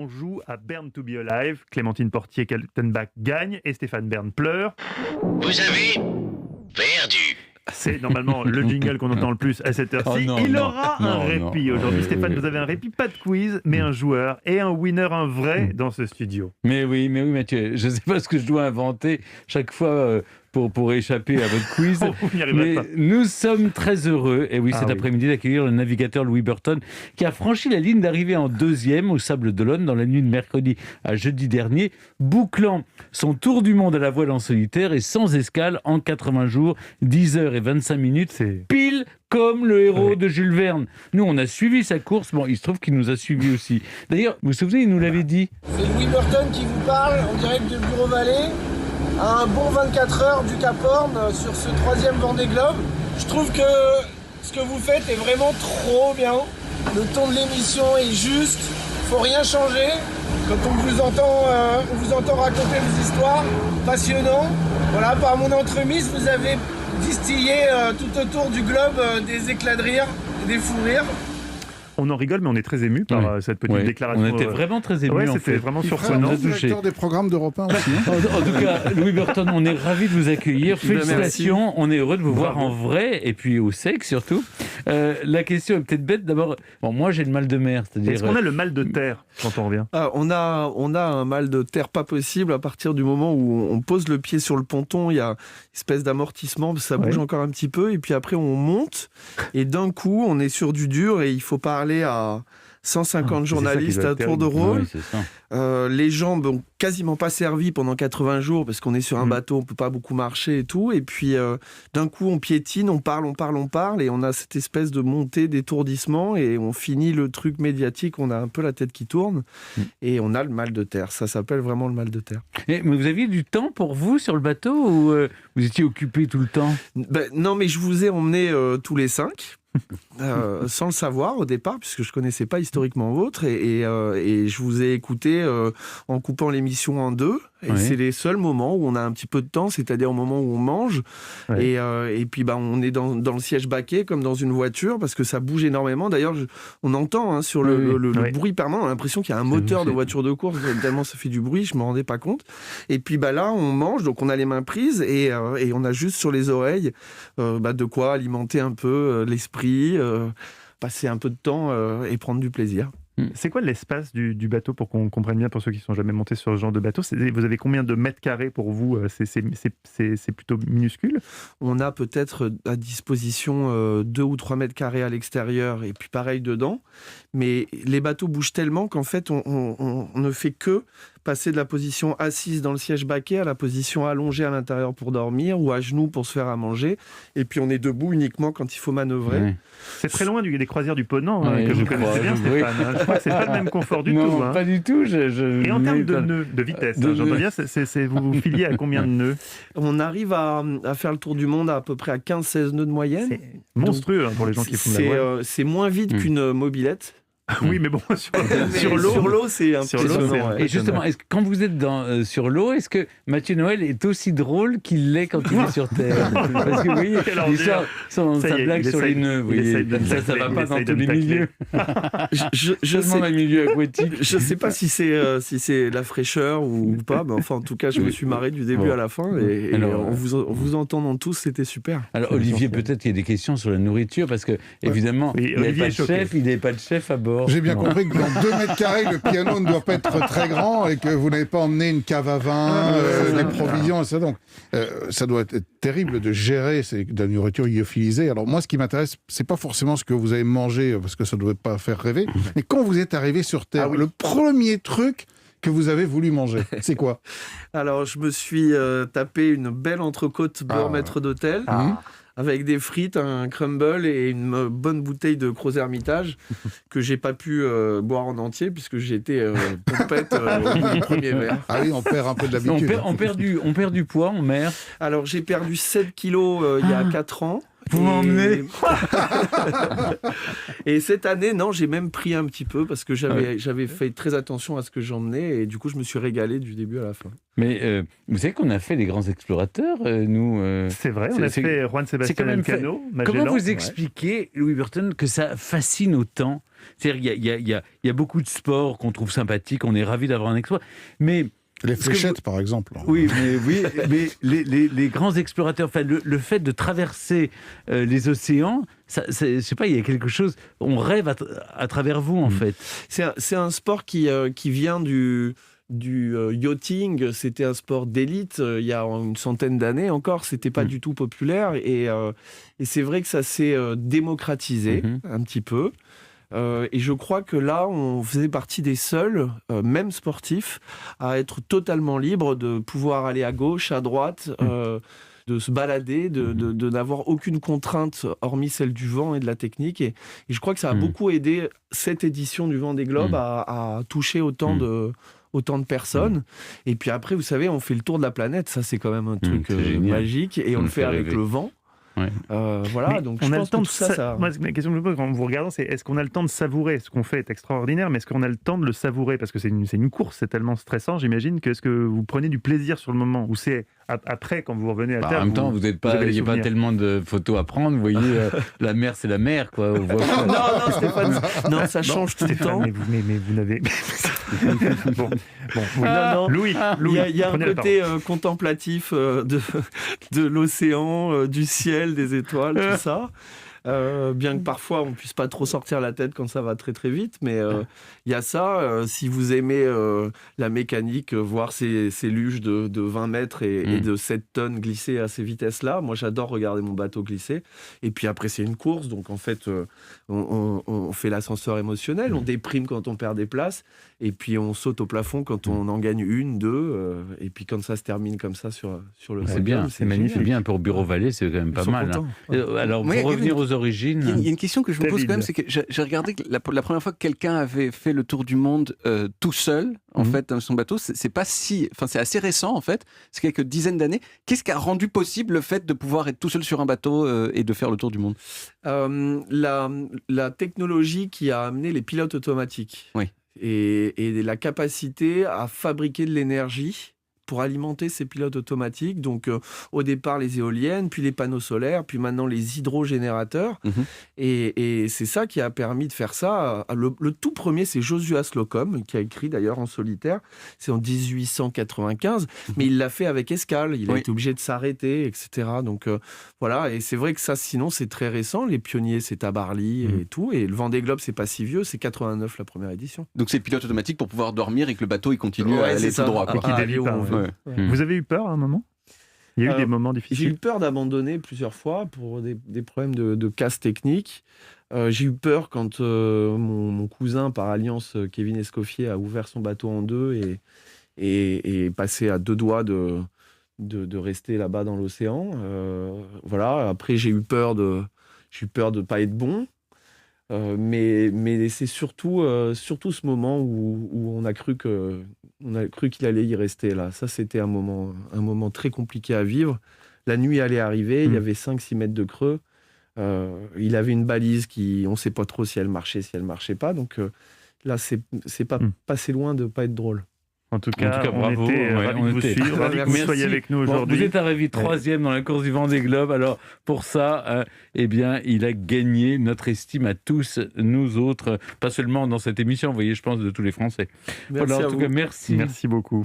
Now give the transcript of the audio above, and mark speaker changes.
Speaker 1: On joue à Bern to be Alive. Clémentine Portier, Kaltenbach gagne et Stéphane Bern pleure.
Speaker 2: Vous avez perdu.
Speaker 1: C'est normalement le jingle qu'on entend le plus à cette heure-ci. Il aura un répit aujourd'hui. Stéphane, vous avez un répit, pas de quiz, mais un joueur et un winner, un vrai, dans ce studio.
Speaker 3: Mais oui, Mathieu, je ne sais pas ce que je dois inventer chaque fois pour échapper à votre quiz. Mais nous sommes très heureux, et oui, cet après-midi, d'accueillir le navigateur Louis Burton, qui a franchi la ligne d'arrivée en deuxième au Sable d'Olonne dans la nuit de mercredi à jeudi dernier, bouclant son tour du monde à la voile en solitaire et sans escale en 80 jours, 10 heures et 25 minutes, c'est pile comme le héros de Jules Verne. Nous, on a suivi sa course. Bon, il se trouve qu'il nous a suivis aussi. D'ailleurs, vous vous souvenez, il nous l'avait dit.
Speaker 4: C'est Louis Burton qui vous parle en direct de Bureau-Vallée. Un bon 24 heures du Cap Horn sur ce 3e Vendée Globe. Je trouve que ce que vous faites est vraiment trop bien. Le ton de l'émission est juste. Faut rien changer. Quand on vous entend raconter des histoires, passionnant. Voilà, par mon entremise, vous avez distillé tout autour du globe des éclats de rire, des fous rires.
Speaker 1: On en rigole, mais on est très ému par cette petite déclaration.
Speaker 3: On était vraiment très émus.
Speaker 1: C'était vraiment surprenant.
Speaker 5: Directeur des programmes d'Europe 1 aussi.
Speaker 3: En tout cas, Louis Burton, on est ravis de vous accueillir. Félicitations, on est heureux de vous voir en vrai, et puis au sec surtout. La question est peut-être bête. D'abord, moi j'ai le mal de mer.
Speaker 1: Est-ce qu'on a le mal de terre quand on revient ?
Speaker 4: On a un mal de terre pas possible à partir du moment où on pose le pied sur le ponton. Il y a une espèce d'amortissement, ça bouge encore un petit peu, et puis après on monte, et d'un coup on est sur du dur, et il faut parler à 150 journalistes à tour de rôle. Les jambes n'ont quasiment pas servi pendant 80 jours parce qu'on est sur un bateau, on ne peut pas beaucoup marcher et tout. Et puis d'un coup, on piétine, on parle et on a cette espèce de montée d'étourdissement et on finit le truc médiatique, on a un peu la tête qui tourne et on a le mal de terre. Ça s'appelle vraiment le mal de terre.
Speaker 3: Mais vous aviez du temps pour vous sur le bateau ou vous étiez occupé tout le temps ?
Speaker 4: Non, mais je vous ai emmené tous les 5. Sans le savoir au départ, puisque je connaissais pas historiquement votre, et je vous ai écouté en coupant l'émission en deux, et c'est les seuls moments où on a un petit peu de temps, c'est-à-dire au moment où on mange, et puis on est dans le siège baquet comme dans une voiture, parce que ça bouge énormément. D'ailleurs, on entend sur le bruit permanent, on a l'impression qu'il y a un moteur de voiture de course, tellement ça fait du bruit, je me rendais pas compte. Et puis là, on mange, donc on a les mains prises, et on a juste sur les oreilles de quoi alimenter un peu l'esprit, passer un peu de temps et prendre du plaisir.
Speaker 1: C'est quoi l'espace du bateau pour qu'on comprenne bien pour ceux qui ne sont jamais montés sur ce genre de bateau ? Vous avez combien de mètres carrés pour vous ? C'est plutôt minuscule ?
Speaker 4: On a peut-être à disposition 2 ou 3 mètres carrés à l'extérieur et puis pareil dedans. Mais les bateaux bougent tellement qu'en fait on ne fait que passer de la position assise dans le siège baquet à la position allongée à l'intérieur pour dormir ou à genoux pour se faire à manger. Et puis on est debout uniquement quand il faut manœuvrer.
Speaker 1: C'est très loin des croisières du Ponant que vous connaissez bien, Stéphane. Je crois que c'est pas le même confort du tout.
Speaker 3: Non, pas du tout.
Speaker 1: Et en termes de nœuds, de vitesse, j'entends bien, vous vous filiez à combien de nœuds ?
Speaker 4: On arrive à faire le tour du monde à peu près à 15-16 nœuds de moyenne.
Speaker 1: C'est monstrueux pour les gens qui font de la voile.
Speaker 4: C'est moins vite qu'une mobilette.
Speaker 1: Oui, mais bon, sur l'eau,
Speaker 4: c'est impressionnant.
Speaker 3: Et justement, quand vous êtes sur l'eau, est-ce que Mathieu Noël est aussi drôle qu'il l'est quand il est sur Terre ? Parce que vous voyez, sa blague sur les nœuds, ça va pas dans tous les milieux. Je sais les milieux aquatiques.
Speaker 4: Je sais pas si c'est la fraîcheur ou pas, mais enfin, en tout cas, je me suis marré du début à la fin. Et en vous entendant tous, c'était super.
Speaker 3: Alors, Olivier, peut-être qu'il y a des questions sur la nourriture, parce que, évidemment, il n'est pas de chef à bord.
Speaker 5: J'ai bien compris que dans 2 mètres carrés, le piano ne doit pas être très grand et que vous n'avez pas emmené une cave à vin, des provisions et ça. Donc, ça doit être terrible de gérer de la nourriture lyophilisée. Alors moi, ce qui m'intéresse, c'est pas forcément ce que vous avez mangé, parce que ça ne doit pas faire rêver, mais quand vous êtes arrivé sur Terre, le premier truc que vous avez voulu manger, c'est quoi ?
Speaker 4: Alors, je me suis tapé une belle entrecôte beurre maître d'hôtel. Avec des frites, un crumble et une bonne bouteille de Gros Hermitage que j'ai pas pu boire en entier puisque j'ai été pompette au bout du premier verre.
Speaker 5: Ah oui, on perd un peu de l'habitude.
Speaker 3: On perd du poids en mer.
Speaker 4: Alors j'ai perdu 7 kilos il y a 4 ans.
Speaker 3: Vous m'emmenez.
Speaker 4: Et cette année, non, j'ai même pris un petit peu parce que j'avais fait très attention à ce que j'emmenais et du coup, je me suis régalé du début à la fin.
Speaker 3: Mais vous savez qu'on a fait les grands explorateurs, nous.
Speaker 1: C'est vrai, on a fait Juan Sebastián Elcano, Magellan.
Speaker 3: Comment vous expliquez, Louis Burton, que ça fascine autant ? C'est-à-dire il y a beaucoup de sports qu'on trouve sympathiques, on est ravis d'avoir un exploit, mais...
Speaker 5: Les fléchettes, par exemple.
Speaker 3: Oui, mais les grands explorateurs, enfin, le fait de traverser les océans, je sais pas, il y a quelque chose, on rêve à travers vous, en fait.
Speaker 4: C'est un sport qui vient du yachting. C'était un sport d'élite il y a une centaine d'années encore, c'était pas du tout populaire, et c'est vrai que ça s'est démocratisé un petit peu. Et je crois que là, on faisait partie des seuls, même sportifs, à être totalement libres de pouvoir aller à gauche, à droite, de se balader, de n'avoir aucune contrainte hormis celle du vent et de la technique. Et je crois que ça a beaucoup aidé cette édition du Vendée Globe à toucher autant de personnes. Et puis après, vous savez, on fait le tour de la planète. Ça, c'est quand même un truc magique. Et on le fait avec le vent. Voilà,
Speaker 1: mais
Speaker 4: donc
Speaker 1: on
Speaker 4: je
Speaker 1: a
Speaker 4: pense
Speaker 1: le temps
Speaker 4: que tout ça...
Speaker 1: Moi, la question que je me pose quand vous regardez, c'est est-ce qu'on a le temps de savourer ce qu'on fait est extraordinaire, mais est-ce qu'on a le temps de le savourer parce que c'est une course, c'est tellement stressant, j'imagine, que est-ce que vous prenez du plaisir sur le moment ou c'est après quand vous revenez à terre?
Speaker 3: En même temps, il n'y a pas tellement de photos à prendre. Vous voyez, la mer, c'est la mer, quoi. On voit
Speaker 4: non, Stéphane, non, ça change tout le temps.
Speaker 1: Mais vous n'avez...
Speaker 4: Louis, il y a un côté contemplatif de l'océan, du ciel, des étoiles, tout ça. Bien que parfois on puisse pas trop sortir la tête quand ça va très très vite, mais il y a ça. Si vous aimez la mécanique, voir ces luges de 20 mètres et de 7 tonnes glisser à ces vitesses-là, moi j'adore regarder mon bateau glisser. Et puis après c'est une course, donc en fait on fait l'ascenseur émotionnel, on déprime quand on perd des places, et puis on saute au plafond quand on en gagne une, deux, et puis quand ça se termine comme ça sur le
Speaker 3: c'est bien, c'est magnifique. C'est bien pour Bureau-Vallée, c'est quand même pas mal. Alors pour revenir aux origines.
Speaker 6: Il y a une question que je me pose quand même, c'est que j'ai regardé que la première fois que quelqu'un avait fait le tour du monde tout seul, en fait, dans son bateau, c'est assez récent en fait, c'est quelques dizaines d'années. Qu'est-ce qui a rendu possible le fait de pouvoir être tout seul sur un bateau et de faire le tour du monde ?
Speaker 4: La technologie qui a amené les pilotes automatiques.
Speaker 6: Oui.
Speaker 4: Et la capacité à fabriquer de l'énergie pour alimenter ces pilotes automatiques. Donc, au départ, les éoliennes, puis les panneaux solaires, puis maintenant les hydrogénérateurs. Et c'est ça qui a permis de faire ça. Le tout premier, c'est Joshua Slocum, qui a écrit d'ailleurs en solitaire. C'est en 1895. Mais il l'a fait avec escale. Il a été obligé de s'arrêter, etc. Donc, voilà. Et c'est vrai que ça, sinon, c'est très récent. Les pionniers, c'est Tabarly et tout. Et le Vendée Globe, c'est pas si vieux. C'est 89, la première édition.
Speaker 6: Donc, c'est le pilote automatique pour pouvoir dormir et que le bateau, il continue à aller tout droit.
Speaker 1: Et qui dévie pas, en fait. Vous avez eu peur à un moment ? Il y a eu des moments difficiles.
Speaker 4: J'ai eu peur d'abandonner plusieurs fois pour des problèmes de casse technique. J'ai eu peur quand mon cousin, par alliance, Kevin Escoffier, a ouvert son bateau en deux et passé à deux doigts de rester là-bas dans l'océan. Voilà. Après, j'ai eu peur de pas être bon. Mais c'est surtout ce moment où on a cru qu'il allait y rester là. Ça, c'était un moment très compliqué à vivre. La nuit allait arriver, il y avait 5-6 mètres de creux. Il avait une balise on ne sait pas trop si elle marchait pas. Donc là, c'est pas passé loin de pas être drôle.
Speaker 1: En tout cas,
Speaker 3: bravo.
Speaker 1: On était ravis de vous suivre, ravis que vous soyez avec nous aujourd'hui.
Speaker 3: Vous êtes arrivé 3e dans la course du Vendée Globe. Alors, pour ça, eh bien, il a gagné notre estime à tous, nous autres, pas seulement dans cette émission, vous voyez, je pense, de tous les Français.
Speaker 4: Merci
Speaker 3: voilà, en tout cas, merci.
Speaker 1: Merci beaucoup.